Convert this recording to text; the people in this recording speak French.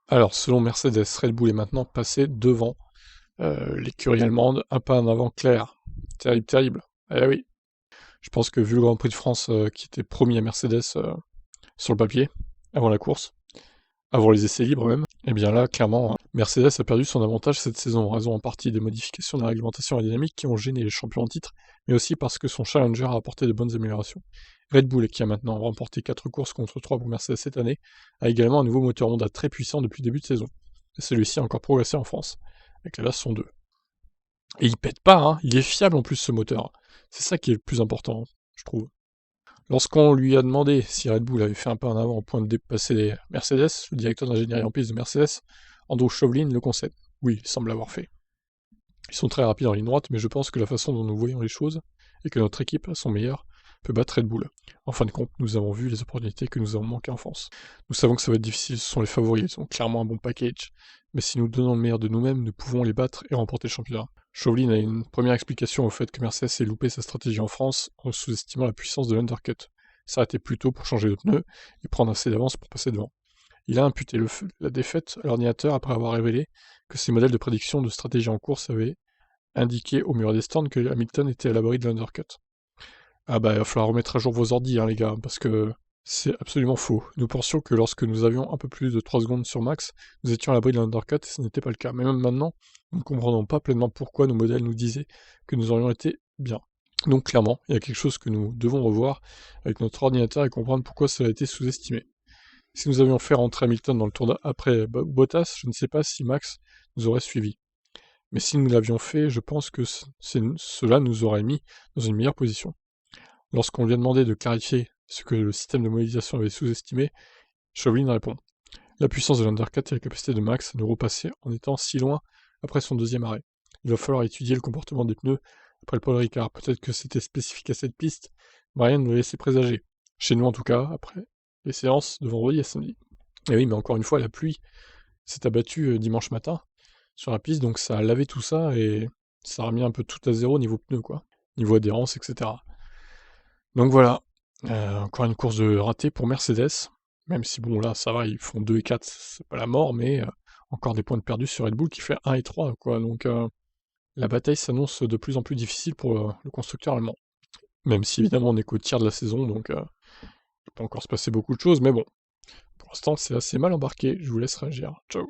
Alors, selon Mercedes, Red Bull est maintenant passé devant l'écurie allemande, un pas en avant clair. Terrible, terrible. Eh oui, je pense que vu le Grand Prix de France qui était promis à Mercedes sur le papier, avant la course, avant les essais libres même, et bien là, clairement, Mercedes a perdu son avantage cette saison en raison en partie des modifications de la réglementation aérodynamique qui ont gêné les champions en titre, mais aussi parce que son challenger a apporté de bonnes améliorations. Red Bull, qui a maintenant remporté 4 courses contre 3 pour Mercedes cette année, a également un nouveau moteur Honda très puissant depuis le début de saison. Et celui-ci a encore progressé en France, avec la version 2. Et il pète pas, hein, il est fiable en plus ce moteur. C'est ça qui est le plus important, je trouve. Lorsqu'on lui a demandé si Red Bull avait fait un pas en avant au point de dépasser les Mercedes, le directeur d'ingénierie en piste de Mercedes, Andrew Chauvelin, le concède. Oui, il semble l'avoir fait. Ils sont très rapides en ligne droite, mais je pense que la façon dont nous voyons les choses, et que notre équipe, à son meilleur, peut battre Red Bull. En fin de compte, nous avons vu les opportunités que nous avons manquées en France. Nous savons que ça va être difficile, ce sont les favoris, ils ont clairement un bon package, mais si nous donnons le meilleur de nous-mêmes, nous pouvons les battre et remporter le championnat. Chauvelin a une première explication au fait que Mercedes ait loupé sa stratégie en France en sous-estimant la puissance de l'undercut. S'arrêter plus tôt pour changer de pneu et prendre assez d'avance pour passer devant. Il a imputé la défaite à l'ordinateur après avoir révélé que ses modèles de prédiction de stratégie en course avaient indiqué au mur des stands que Hamilton était à l'abri de l'undercut. Ah bah il va falloir remettre à jour vos ordis, hein, les gars, parce que c'est absolument faux. Nous pensions que lorsque nous avions un peu plus de 3 secondes sur max, nous étions à l'abri de l'undercut et ce n'était pas le cas. Mais même maintenant, nous ne comprenons pas pleinement pourquoi nos modèles nous disaient que nous aurions été bien. Donc clairement, il y a quelque chose que nous devons revoir avec notre ordinateur et comprendre pourquoi cela a été sous-estimé. Si nous avions fait rentrer Hamilton dans le tour après Bottas, je ne sais pas si Max nous aurait suivi. Mais si nous l'avions fait, je pense que cela nous aurait mis dans une meilleure position. Lorsqu'on lui a demandé de clarifier ce que le système de modélisation avait sous-estimé, Chauvelin répond: la puissance de l'undercut et la capacité de Max à nous repasser en étant si loin après son deuxième arrêt. Il va falloir étudier le comportement des pneus après le Paul Ricard. Peut-être que c'était spécifique à cette piste, mais rien ne le laissait présager. Chez nous en tout cas, après les séances de vendredi et samedi. Et oui, mais encore une fois, la pluie s'est abattue dimanche matin sur la piste, donc ça a lavé tout ça et ça a remis un peu tout à zéro niveau pneus, quoi. Niveau adhérence, etc. Donc voilà, encore une course de raté pour Mercedes, même si bon là ça va, ils font 2 et 4, c'est pas la mort, mais encore des points de perdus sur Red Bull qui fait 1 et 3, quoi. Donc la bataille s'annonce de plus en plus difficile pour le constructeur allemand. Même si évidemment on est qu'au tiers de la saison, donc il peut pas encore se passer beaucoup de choses, mais bon, pour l'instant c'est assez mal embarqué, je vous laisse réagir. Ciao.